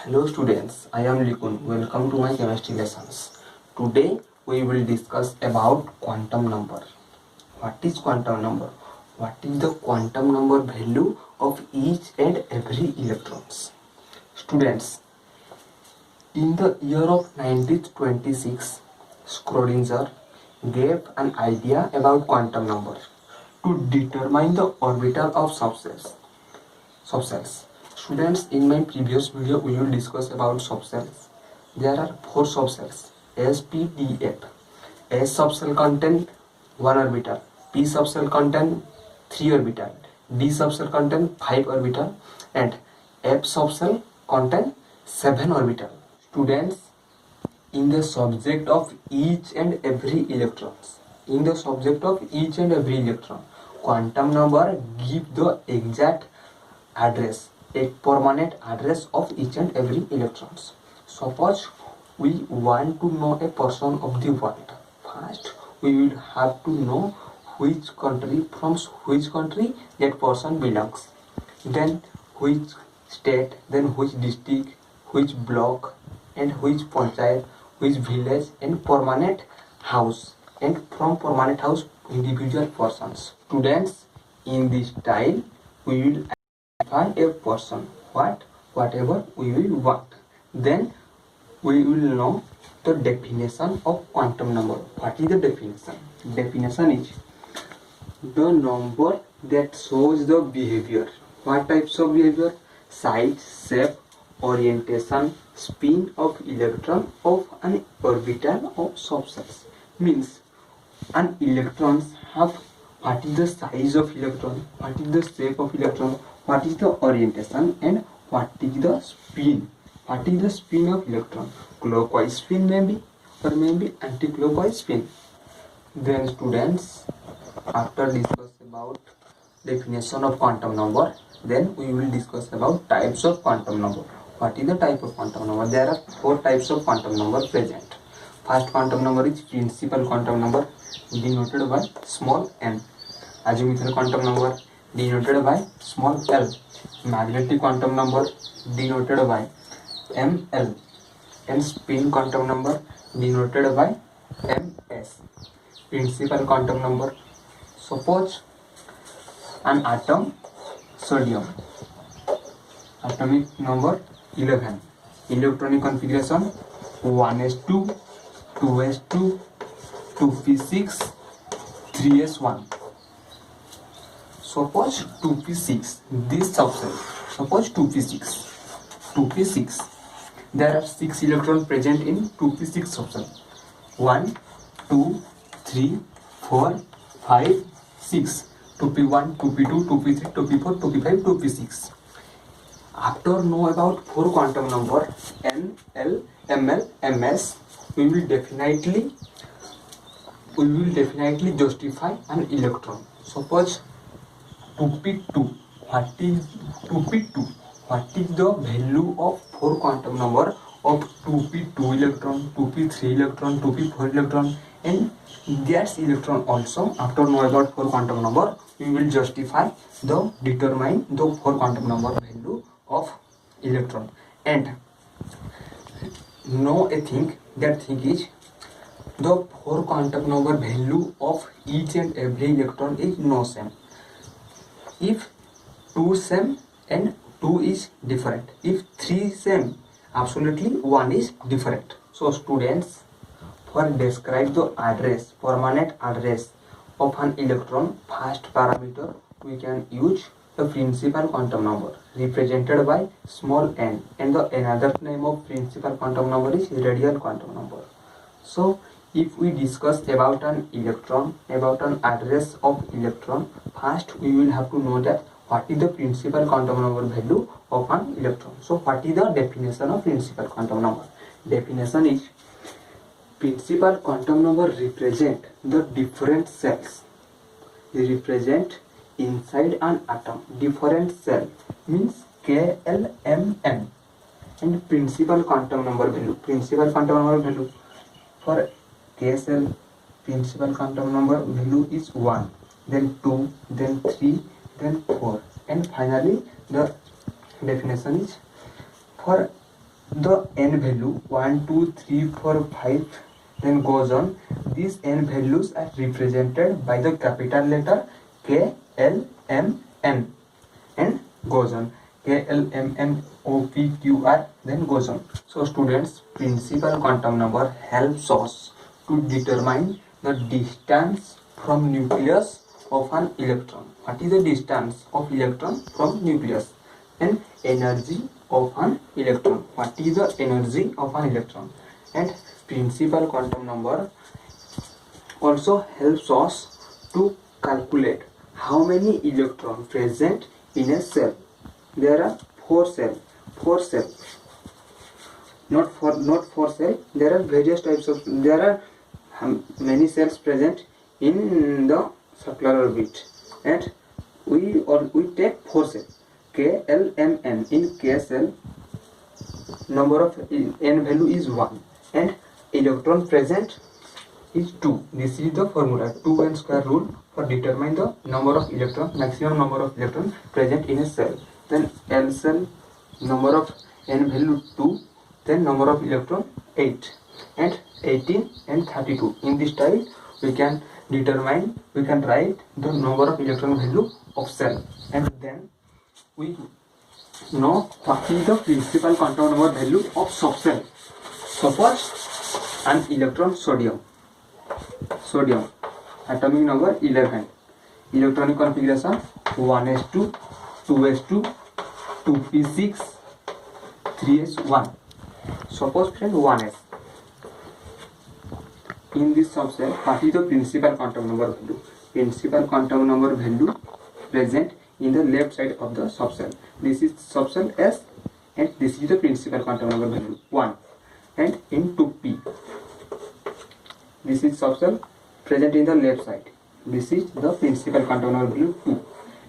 Hello students, I am Likun. Welcome to my chemistry lessons. Today we will discuss about quantum number. What is quantum number? What is the quantum number value of each and every electrons? Students, in the year of 1926, Schrödinger gave an idea about quantum number to determine the orbital of subcells. Students, in my previous video we will discuss about subcells. There are 4 subcells: S, P, D, F. S subcell contain 1 orbital, P subcell contain 3 orbital, D subcell contain 5 orbital, and F subcell contain 7 orbital. Students, in the subject of each and every electron, quantum number give the exact address, a permanent address of each and every electrons. Suppose we want to know a person of the world. First, we will have to know from which country that person belongs, then which state, then which district, which block, and which panchayat, which village, and permanent house, and from permanent house individual persons. Students, in this style we will find a person, whatever we will want. Then we will know the definition of quantum number. What is the definition? Definition is the number that shows the behavior. What types of behavior? Size, shape, orientation, spin of electron of an orbital of subcells. Means an electrons have what is the size of electron, what is the shape of electron, what is the orientation, and what is the spin. What is the spin of electron? Clockwise spin maybe, or maybe anti-clockwise spin. Then students, after discuss about definition of quantum number, then we will discuss about types of quantum number. What is the type of quantum number? There are 4 types of quantum number present. First quantum number is principal quantum number, denoted by small n. Azimuthal quantum number, denoted by small l. Magnetic quantum number, denoted by ml. And spin quantum number, denoted by ms. Principal quantum number. Suppose an atom, sodium, atomic number 11, electronic configuration 1s2, 2s2, 2p6, 3s1. Suppose 2p6, this subcell, suppose 2p6, there are 6 electrons present in 2p6 subcell. 1, 2, 3, 4, 5, 6. 2p1, 2p2, 2p3, 2p4, 2p5, 2p6. After know about 4 quantum number n, l, ml, ms, we will definitely justify an electron. Suppose 2p2. What is 2p2? What is the value of 4 quantum number of 2p2 electron, 2p3 electron, 2p4 electron, and that's electron also. After know about 4 quantum number, we will determine the 4 quantum number value of electron. And know a thing, that thing is the 4 quantum number value of each and every electron is no same. If 2 same and 2 is different, if 3 same, absolutely 1 is different. So students, for describe the address, permanent address of an electron, first parameter we can use the principal quantum number, represented by small n, and the another name of principal quantum number is radial quantum number. So if we discuss about an electron, about an address of electron, first we will have to know that what is the principal quantum number value of an electron. So what is the definition of principal quantum number? Definition is principal quantum number represent the different cells. They represent inside an atom different cell, means K, L, M, N. And principal quantum number value for K cell, principal quantum number value is 1, then 2, then 3, then 4, and finally the definition is for the n value 1, 2, 3, 4, 5 then goes on. These n values are represented by the capital letter K, L, M, N and goes on. K, L, M, N, O, P, Q, R then goes on. So students, principal quantum number helps us to determine the distance from nucleus of an electron. What is the distance of electron from nucleus? And energy of an electron. What is the energy of an electron? And principal quantum number also helps us to calculate how many electrons present in a cell. There are four cells. Not four cells. There are various types of. There are many cells present in the circular orbit, and we take four cells. K, L, M, N. In K cell, number of n value is 1 and electron present is 2. This is the formula 2n square rule for determine the number of electron, maximum number of electron present in a cell. Then L cell, number of n value 2, then number of electron 8 and 18 and 32. In this type we can determine, we can write the number of electron value of cell, and then we know what is the principal quantum number value of subcell. Suppose an electron sodium, atomic number 11, electronic configuration 1s2, 2s2, 2p6, 3s1. Suppose friend 1s. In this subcell, what is the principal quantum number value? Principal quantum number value present in the left side of the subcell. This is subcell S and this is the principal quantum number value 1. And in 2p, this is subcell present in the left side. This is the principal quantum number value 2.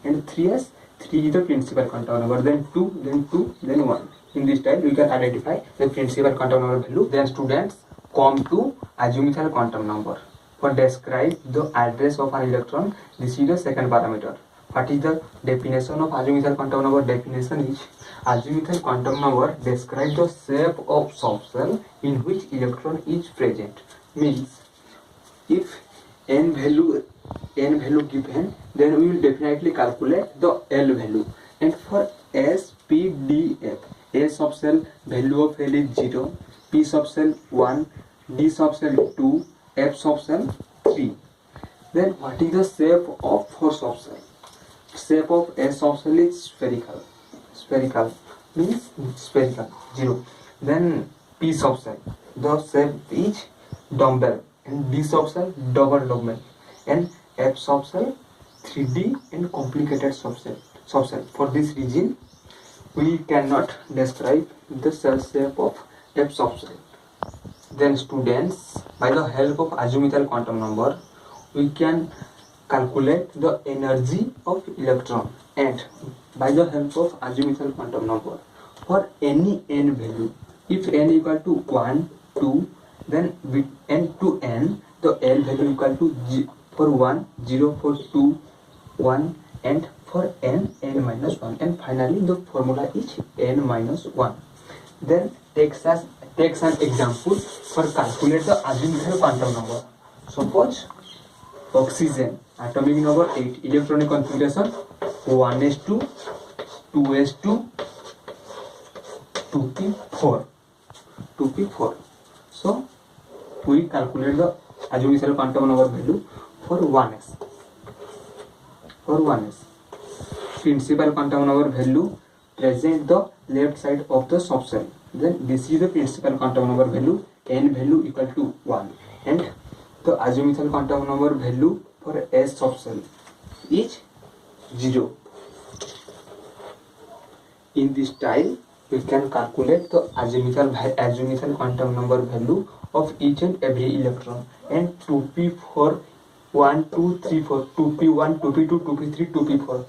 And 3s, 3 is the principal quantum number, then 2, then 2, then 1. In this type we can identify the principal quantum number value. Then students come to azimuthal quantum number. For describe the address of an electron, this is the second parameter. What is the definition of azimuthal quantum number? Definition is azimuthal quantum number describes the shape of subcell in which electron is present. Means if n value given, then we will definitely calculate the L value. And for S, P, D, F, A subcell value of L is 0, P subcell 1, D subcell 2, F subcell 3. Then what is the shape of 4 subcell? Shape of S subcell is spherical. Spherical means spherical, 0. Then P subcell, the shape is dumbbell, and D subcell double dumbbell, and F subcell 3D and complicated subcell. For this reason, we cannot describe the cell shape of F subcell. Then students, by the help of azimuthal quantum number, we can calculate the energy of electron, and by the help of azimuthal quantum number, for any n value, if n equal to 1, 2, then with n to n, the L value equal to for 1, 0, for 2, 1, and for n, n minus 1, and finally the formula is n minus 1. Then takes an example for calculate the azimuthal quantum number. Suppose oxygen, atomic number 8, electronic configuration 1s2, 2s2, 2p4. So we calculate the azimuthal quantum number value for 1s. Principal quantum number value present the left side of the subcell. Then this is the principal quantum number value, n value equal to 1, and the azimuthal quantum number value for S subcell is 0. In this style, we can calculate the azimuthal quantum number value of each and every electron, and 2p4, 1, 2, 3, 4, 2p1, 2p2, 2p3, 2p4.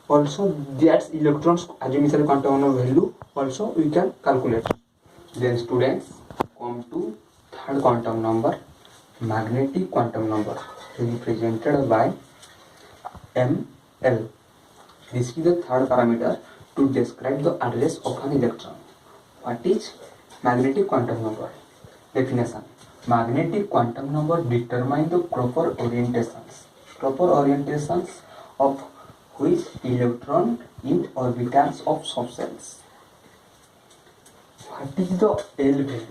Also, that's electrons azimuthal quantum number value also we can calculate. Then students come to third quantum number, magnetic quantum number, represented by ML. This is the third parameter to describe the address of an electron. What is magnetic quantum number. Definition: magnetic quantum number determine the proper orientations of which electron in orbitals of subcells. What is the L value?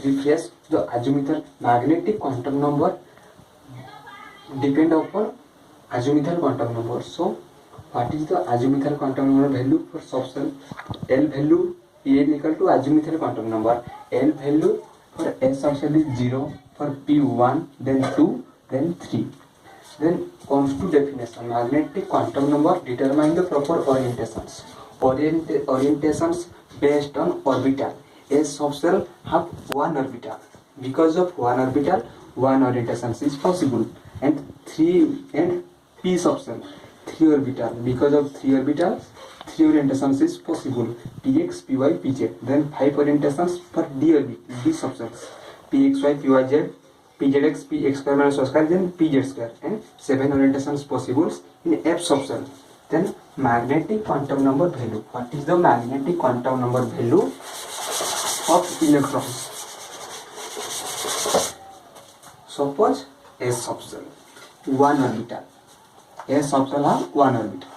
Refresh the azimuthal magnetic quantum number depend upon azimuthal quantum number. So, what is the azimuthal quantum number value for subcell? L value N equal to azimuthal quantum number. L value for S subcell is 0, for P 1, then 2, then 3. Then comes to definition. Magnetic quantum number determine the proper orientations. Orientations based on orbital. S subcell have one orbital. Because of one orbital, one orientation is possible. And P subcell, 3 orbital. Because of 3 orbitals, 3 orientations is possible. Px, Py, Pz. Then 5 orientations for D subcells. Pxy, Pyz, Pzx, Px square minus y square, then Pz square. And 7 orientations possible in F subcell. Then magnetic quantum number value. What is the magnetic quantum number value of electrons? Suppose S subcell, 1 orbital. S subcell have 1 orbital.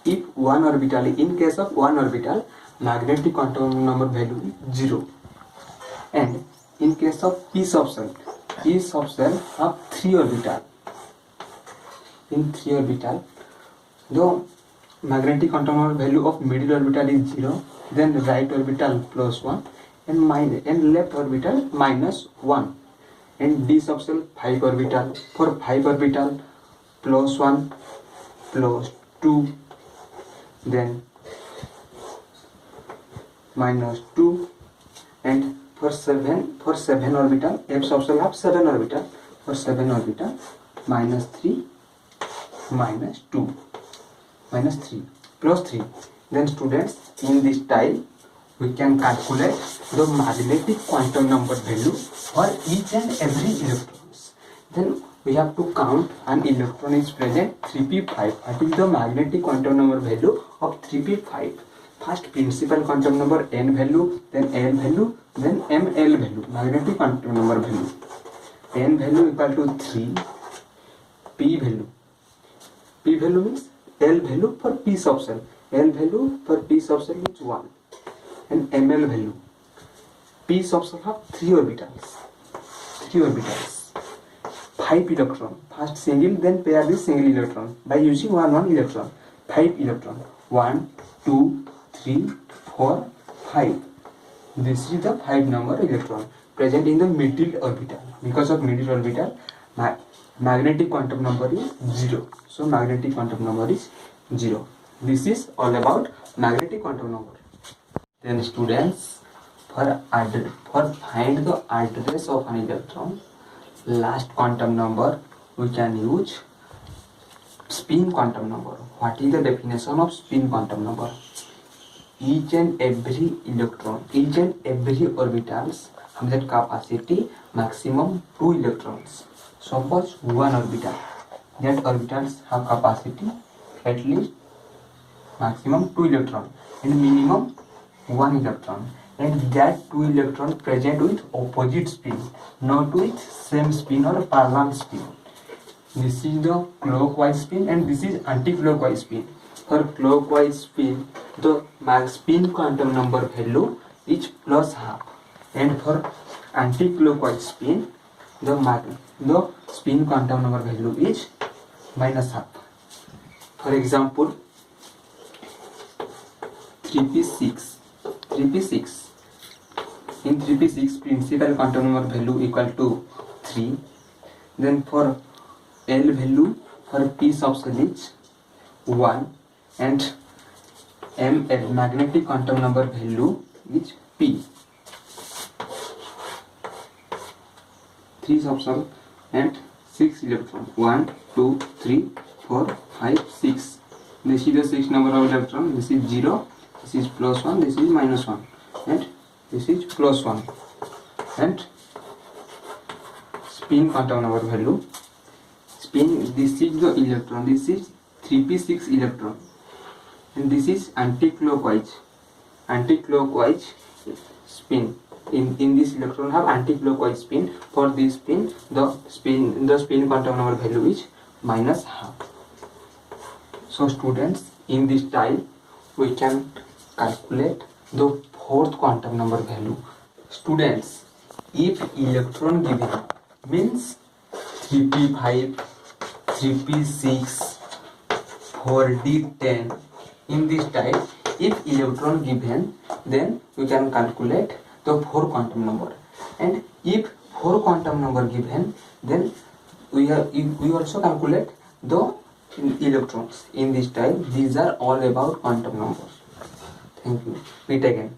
If one orbital, in case of one orbital, magnetic quantum number value is 0. And in case of P subcell have 3 orbital. In 3 orbital, the magnetic quantum number value of middle orbital is 0, then right orbital plus 1, and left orbital minus 1. And D subcell 5 orbital. For 5 orbital, plus 1, plus 2, then minus 2, and for 7 orbital, F subcell have 7 orbital. For 7 orbital, minus 3, minus 2, minus 3, plus 3. Then students, in this style, we can calculate the magnetic quantum number value for each and every electrons. Then we have to count an electron is present 3p5. What is the magnetic quantum number value of 3p5? First principal quantum number n value, then L value, then ml value. Magnetic quantum number value. N value equal to 3. P value. P value means L value for P subcell. L value for P subcell is 1. And ml value. P subcell have 3 orbitals. 3 orbitals. 5 electron. First single, then pair this single electron by using one electron. 5 electron. 1, 2, 3, 4, 5. This is the 5 number electron present in the middle orbital. Because of middle orbital, magnetic quantum number is 0. So magnetic quantum number is 0. This is all about magnetic quantum number. Then students, for find the address of an electron, last quantum number we can use spin quantum number. What is the definition of spin quantum number? Each and every electron, each and every orbitals have that capacity maximum 2 electrons. Suppose one orbital, that orbitals have capacity at least maximum 2 electron and minimum 1 electron, and that 2 electron present with opposite spin, not with same spin or parallel spin. This is the clockwise spin and this is anti-clockwise spin. For clockwise spin, the spin quantum number value is plus half, and for anti-clockwise spin, the spin quantum number value is minus half. For example, 3p6. In 3p6, principal quantum number value equal to 3. Then for L value for P subcell is 1, and ml magnetic quantum number value is P. 3 subcell and 6 electron. 1, 2, 3, 4, 5, 6. This is the 6 number of electron. This is 0. This is plus 1. This is minus 1. And this is plus 1. And spin quantum number value. Spin, this is the electron. This is 3p6 electron. And this is anti-clockwise. Anti-clockwise spin. In this electron have anti-clockwise spin. For this spin, the spin quantum number value is -12. So students, in this style we can calculate the fourth quantum number value. Students, if electron given means 3p5, 3p6, 4d10, in this type, if electron given, then we can calculate the 4 quantum number, and if 4 quantum number given, then we also calculate the electrons. In this type, these are all about quantum numbers. Thank you. Meet again.